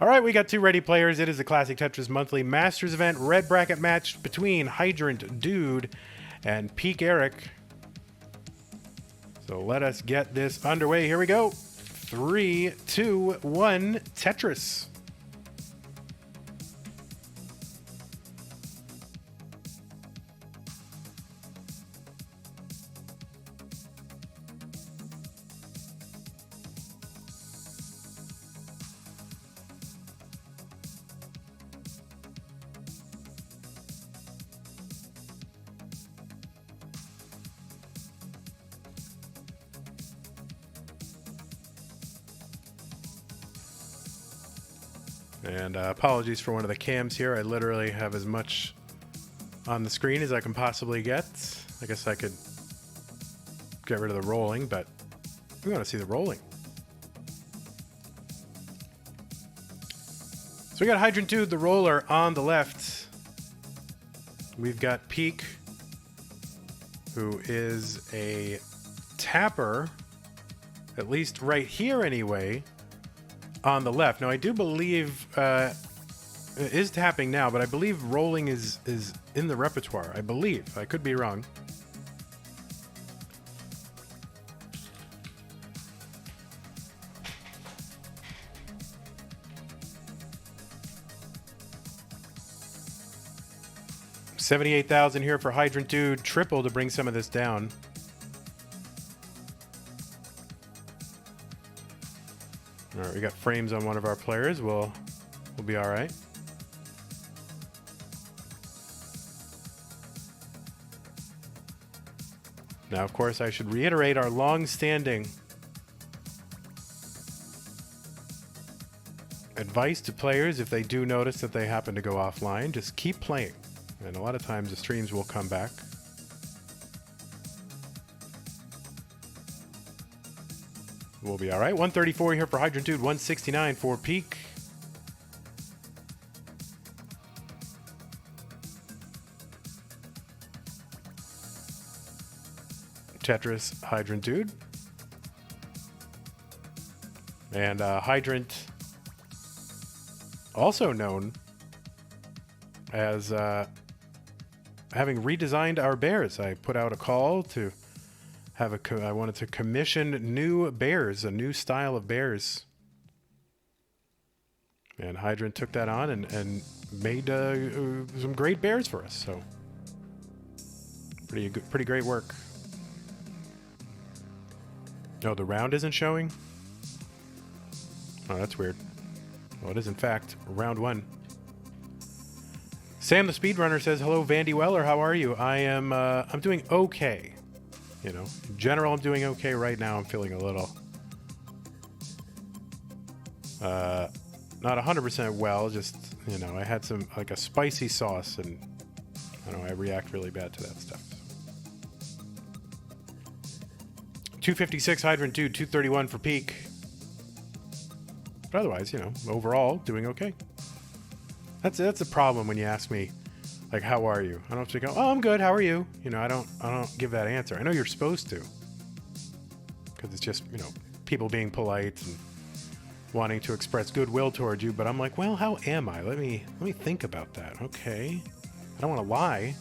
All right, we got two ready players. It is the classic Tetris Monthly Masters event, red bracket match between HydrantDude and Peekayric. So let us get this underway. Here we go. 3, 2, 1, Tetris. And apologies for one of the cams here. I literally have as much on the screen as I can possibly get. I guess I could get rid of the rolling, but we want to see the rolling. So we got HydrantDude, the roller, on the left. We've got Peek, who is a tapper, at least right here anyway, on the left. Now, I do believe it is tapping now, but I believe rolling is in the repertoire. I believe. I could be wrong. $78,000 here for HydrantDude. Triple to bring some of this down. All right, we got frames on one of our players. We'll be all right. Now, of course, I should reiterate our long-standing advice to players if they do notice that they happen to go offline, just keep playing. And a lot of times the streams will come back. We'll be all right. 134 here for HydrantDude, 169 for Peek. Tetris, HydrantDude. And Hydrant, also known as having redesigned our bears. I put out a call to have I wanted to commission new bears, a new style of bears. And Hydrant took that on and made some great bears for us. So pretty great work. No, the round isn't showing? Oh, that's weird. Well, it is in fact round 1. Sam the Speedrunner says, hello, vandweller, how are you? I'm doing okay. You know, in general, I'm doing okay right now. I'm feeling a little, not 100% well, just, you know, I had some, like a spicy sauce, and I don't know, I react really bad to that stuff. 256 HydrantDude, 231 for Peek. But otherwise, you know, overall, doing okay. That's a problem when you ask me, like, how are you? I don't have to go, oh, I'm good, how are you? You know, I don't give that answer. I know you're supposed to, because it's just, you know, people being polite and wanting to express goodwill towards you. But I'm like, well, how am I? Let me think about that. Okay, I don't want to lie.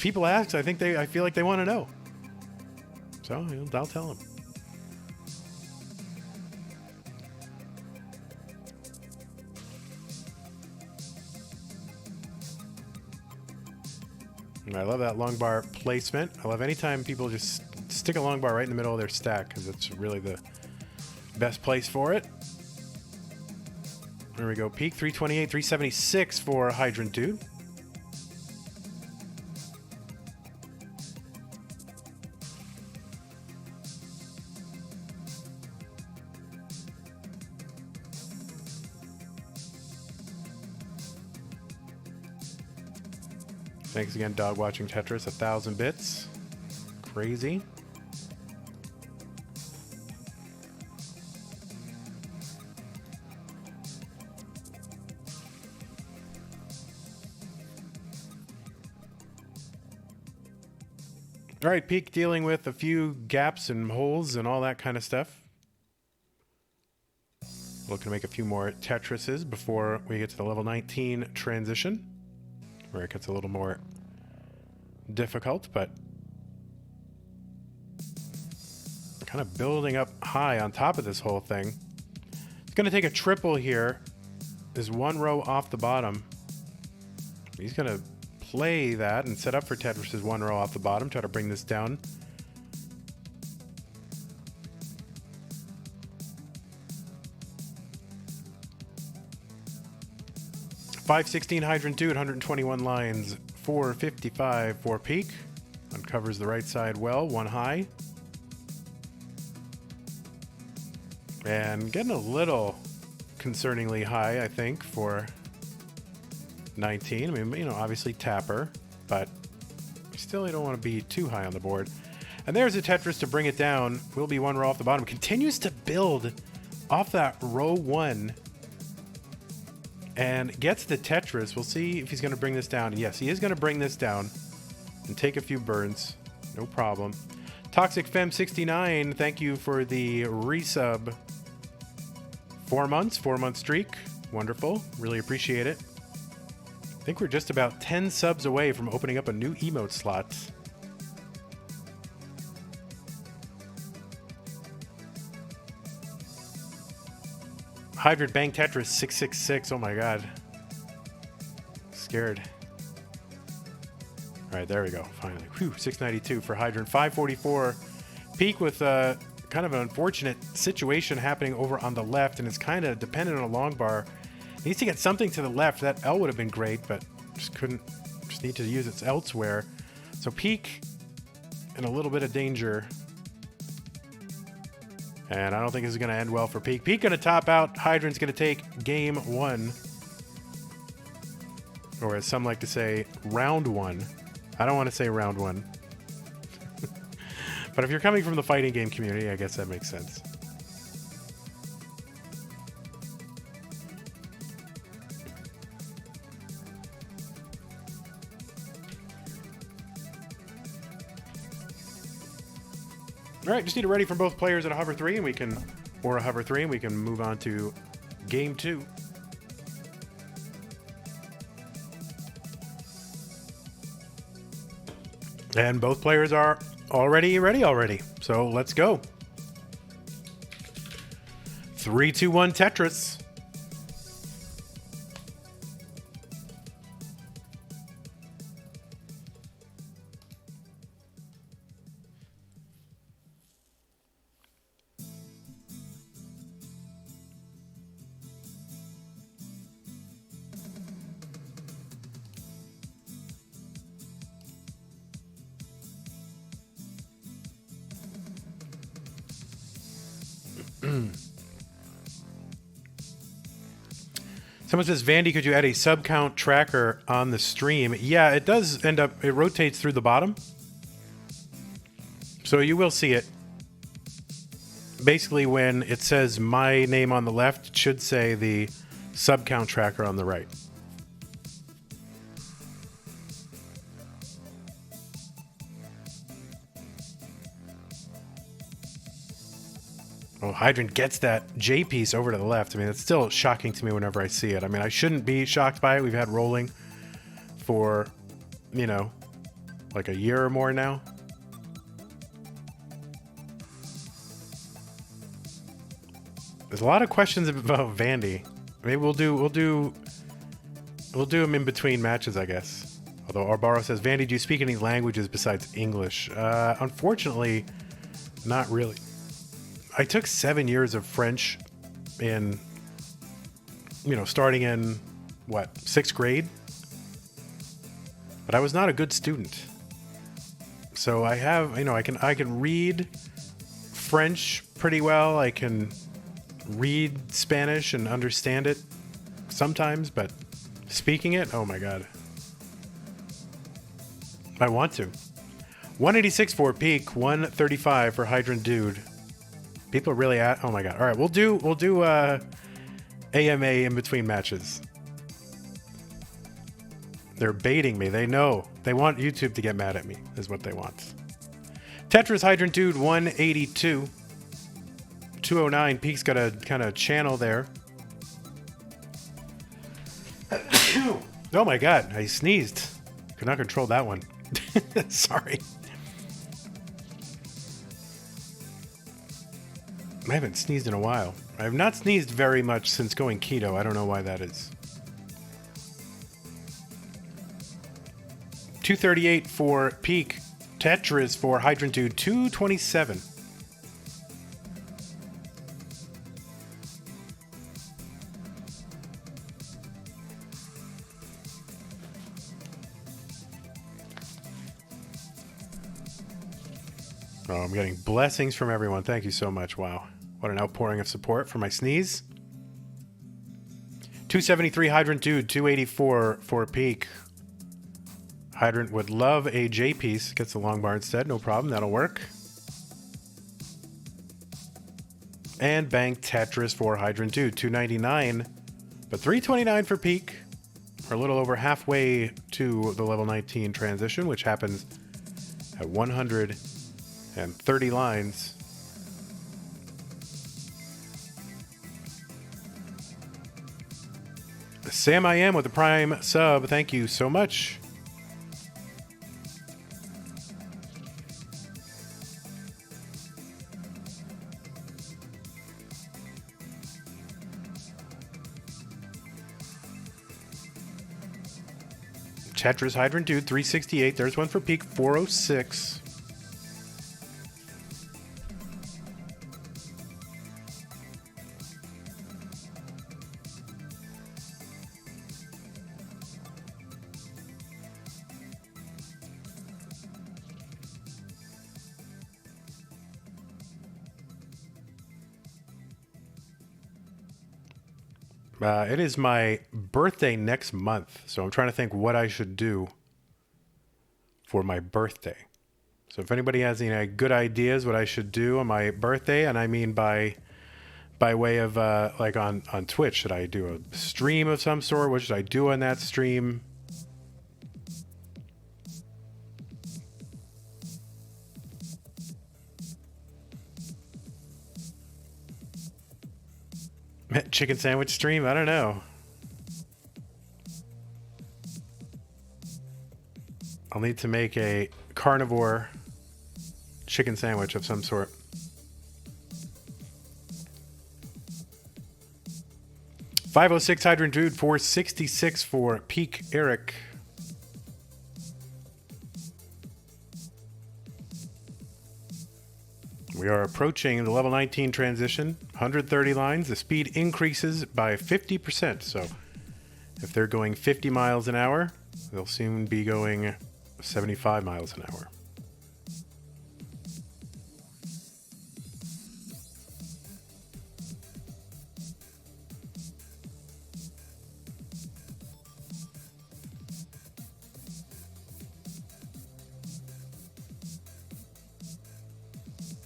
People ask, I feel like they want to know. So I'll tell them. And I love that long bar placement. I love anytime people just stick a long bar right in the middle of their stack, because it's really the best place for it. There we go. Peek 328, 376 for HydrantDude. Thanks again, Dog Watching Tetris, 1,000 bits. Crazy. All right, Peak dealing with a few gaps and holes and all that kind of stuff. Looking to make a few more Tetrises before we get to the level 19 transition, where it gets a little more difficult, but kind of building up high on top of this whole thing. It's going to take a triple here. There's one row off the bottom. He's going to play that and set up for Tetris's one row off the bottom, try to bring this down. $516 HydrantDude, 121 lines, 455 for Peak. Uncovers the right side well, one high. And getting a little concerningly high, I think, for 19. I mean, you know, obviously tapper, but still you don't want to be too high on the board. And there's a Tetris to bring it down. Will be one row off the bottom. Continues to build off that row one and gets the Tetris. We'll see if he's going to bring this down. Yes, he is going to bring this down and take a few burns. No problem. Toxic Fem 69, thank you for the resub. 4 months, 4-month streak. Wonderful. Really appreciate it. I think we're just about 10 subs away from opening up a new emote slot. Hydrant Bang Tetris 666. Oh my god. Scared. All right, there we go. Finally. Whew, 692 for Hydrant. 544. Peak with kind of an unfortunate situation happening over on the left, and it's kind of dependent on a long bar. Needs to get something to the left. That L would have been great, but just couldn't. Just need to use it elsewhere. So Peak in a little bit of danger. And I don't think this is going to end well for Peak. Peak going to top out. Hydrant's going to take game one. Or as some like to say, round one. I don't want to say round one. But if you're coming from the fighting game community, I guess that makes sense. All right, just need a ready from both players at a hover 3, and we can, or a hover 3, and we can move on to game 2. And both players are already ready. So let's go. 3, 2, 1 Tetris. Someone says, Vandy, could you add a sub count tracker on the stream? Yeah, it does end up, it rotates through the bottom. So you will see it. Basically, when it says my name on the left, it should say the sub count tracker on the right. Oh, Hydrant gets that J piece over to the left. I mean, it's still shocking to me whenever I see it. I mean, I shouldn't be shocked by it. We've had rolling for, you know, like a year or more now. There's a lot of questions about Vandy. Maybe we'll do them in between matches, I guess. Although Arbaro says, Vandy, do you speak any languages besides English? Unfortunately, not really. I took 7 years of French in, you know, starting in, what, 6th grade? But I was not a good student. So I have, you know, I can read French pretty well. I can read Spanish and understand it sometimes, but speaking it, oh my God. I want to. 186 for Peak, 135 for HydrantDude. People are really at, oh my God. All right, we'll do AMA in between matches. They're baiting me. They know. They want YouTube to get mad at me, is what they want. Tetris Hydrant Dude 182. 209. Peak's got a kind of channel there. Oh my god, I sneezed. Could not control that one. Sorry. I haven't sneezed in a while. I have not sneezed very much since going keto. I don't know why that is. 238 for Peak. Tetris for HydrantDude 227. Oh, I'm getting blessings from everyone. Thank you so much. Wow. What an outpouring of support for my sneeze. 273 HydrantDude, 284 for Peak. Hydrant would love a J piece. Gets the long bar instead. No problem. That'll work. And bang Tetris for HydrantDude, 299. But 329 for Peak. We're a little over halfway to the level 19 transition, which happens at 130 lines. Sam I Am with the Prime sub. Thank you so much. Tetris HydrantDude 368. There's one for Peak 406. It is my birthday next month, so I'm trying to think what I should do for my birthday. So if anybody has any good ideas what I should do on my birthday, and I mean by way of like on Twitch, should I do a stream of some sort? What should I do on that stream? Chicken sandwich stream? I don't know. I'll need to make a carnivore chicken sandwich of some sort. $506 HydrantDude, $466 for Peekayric. We are approaching the level 19 transition, 130 lines. The speed increases by 50%. So if they're going 50 miles an hour, they'll soon be going 75 miles an hour.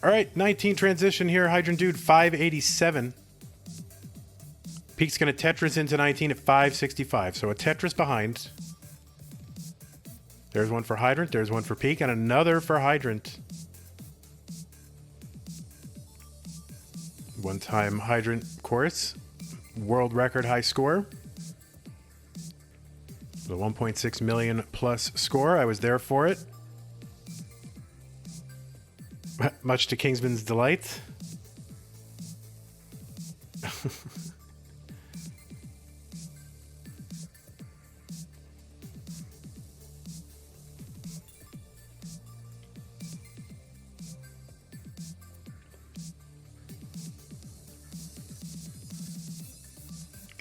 All right, 19 transition here. HydrantDude 587. Peak's going to Tetris into 19 at 565. So a Tetris behind. There's one for Hydrant. There's one for Peak. And another for Hydrant. One-time Hydrant course. World record high score. The 1.6 million plus score. I was there for it. Much to Kingsman's delight.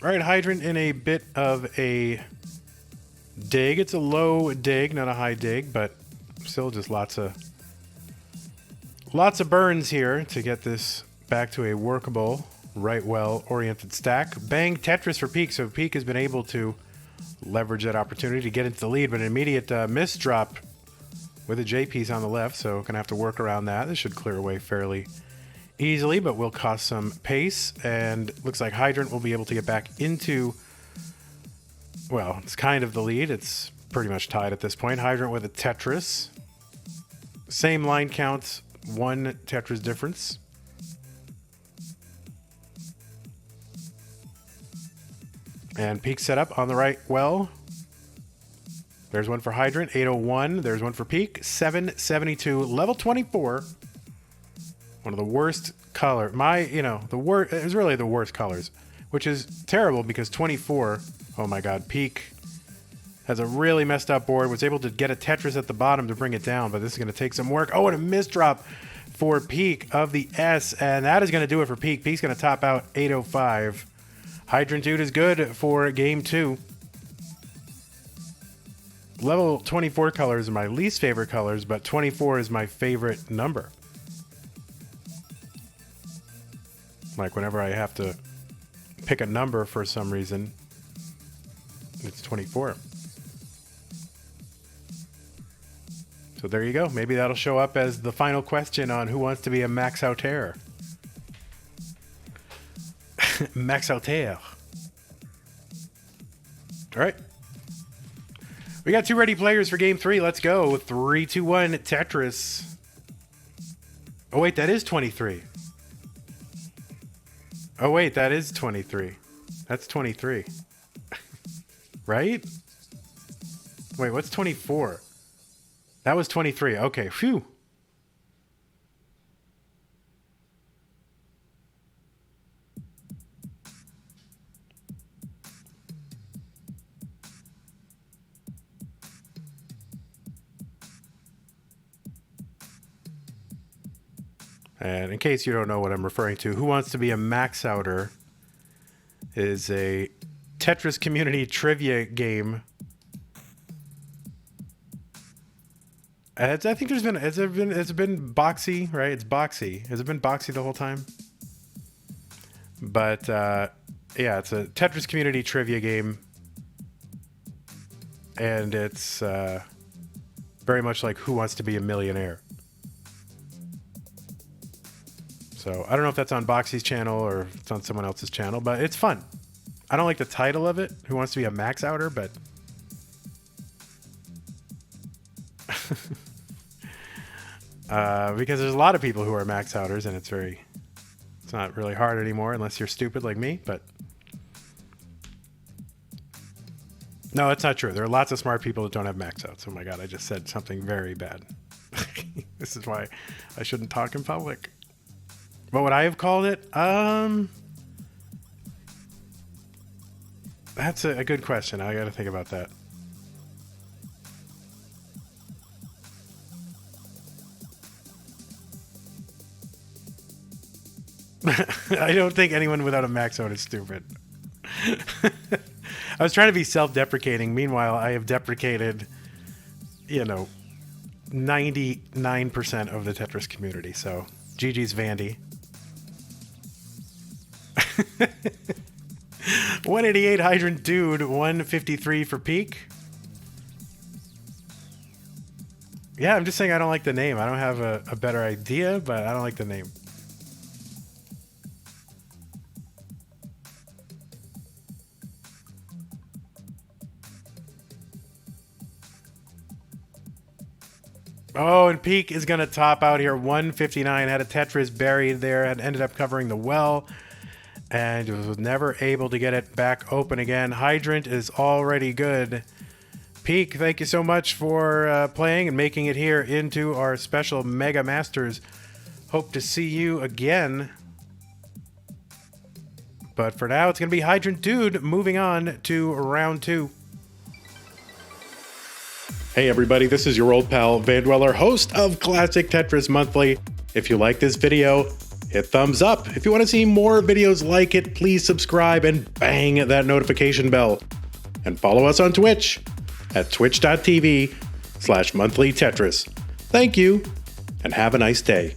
All right, Hydrant in a bit of a dig. It's a low dig, not a high dig, but still just lots of burns here to get this back to a workable, right well-oriented stack. Bang Tetris for Peak. So Peak has been able to leverage that opportunity to get into the lead, but an immediate miss drop with a J piece on the left. So going to have to work around that. This should clear away fairly easily, but will cost some pace. And looks like Hydrant will be able to get back into, well, it's kind of the lead. It's pretty much tied at this point. Hydrant with a Tetris. Same line counts, 1 Tetris difference. And Peak setup on the right well. There's one for Hydrant, 801. There's one for Peak, 772. Level 24. One of the worst color. It was really the worst colors, which is terrible because 24, oh my god, Peak has a really messed up board. Was able to get a Tetris at the bottom to bring it down, but this is going to take some work. Oh, and a misdrop for Peak of the S, and that is going to do it for Peak. Peak's going to top out 805. HydrantDude is good for game 2. Level 24 colors are my least favorite colors, but 24 is my favorite number. Like whenever I have to pick a number for some reason, it's 24. So there you go. Maybe that'll show up as the final question on Who Wants to Be a Max Outer. Max Outer. All right. We got 2 ready players for game 3. Let's go. 3, 2, 1, Tetris. Oh, wait, that is 23. Oh, wait, that is 23. That's 23. Right? Wait, what's 24? That was 23. Okay, phew. And in case you don't know what I'm referring to, Who Wants to Be a Max Outer is a Tetris community trivia game. I think it's been boxy, right? It's boxy. Has it been boxy the whole time? But yeah, it's a Tetris community trivia game, and it's very much like Who Wants to Be a Millionaire. So I don't know if that's on Boxy's channel or if it's on someone else's channel, but it's fun. I don't like the title of it, Who Wants to Be a Max Outer, but because there's a lot of people who are max outers, and it's not really hard anymore unless you're stupid like me, but no, that's not true. There are lots of smart people that don't have max outs. Oh my god, I just said something very bad. This is why I shouldn't talk in public. What would I have called it? That's a good question. I got to think about that. I don't think anyone without a max out is stupid. I was trying to be self-deprecating. Meanwhile, I have deprecated, 99% of the Tetris community. So, GG's Vandy. 188 HydrantDude, 153 for Peak. Yeah, I'm just saying I don't like the name. I don't have a better idea, but I don't like the name. Oh, and Peak is going to top out here. 159, had a Tetris buried there, and ended up covering the well, and was never able to get it back open again. Hydrant is already good. Peak, thank you so much for playing and making it here into our special Mega Masters. Hope to see you again. But for now, it's going to be HydrantDude moving on to round 2. Hey everybody, this is your old pal Vandweller, host of Classic Tetris Monthly. If you like this video, hit thumbs up. If you want to see more videos like it, please subscribe and bang that notification bell. And follow us on Twitch at twitch.tv/monthlytetris. Thank you, and have a nice day.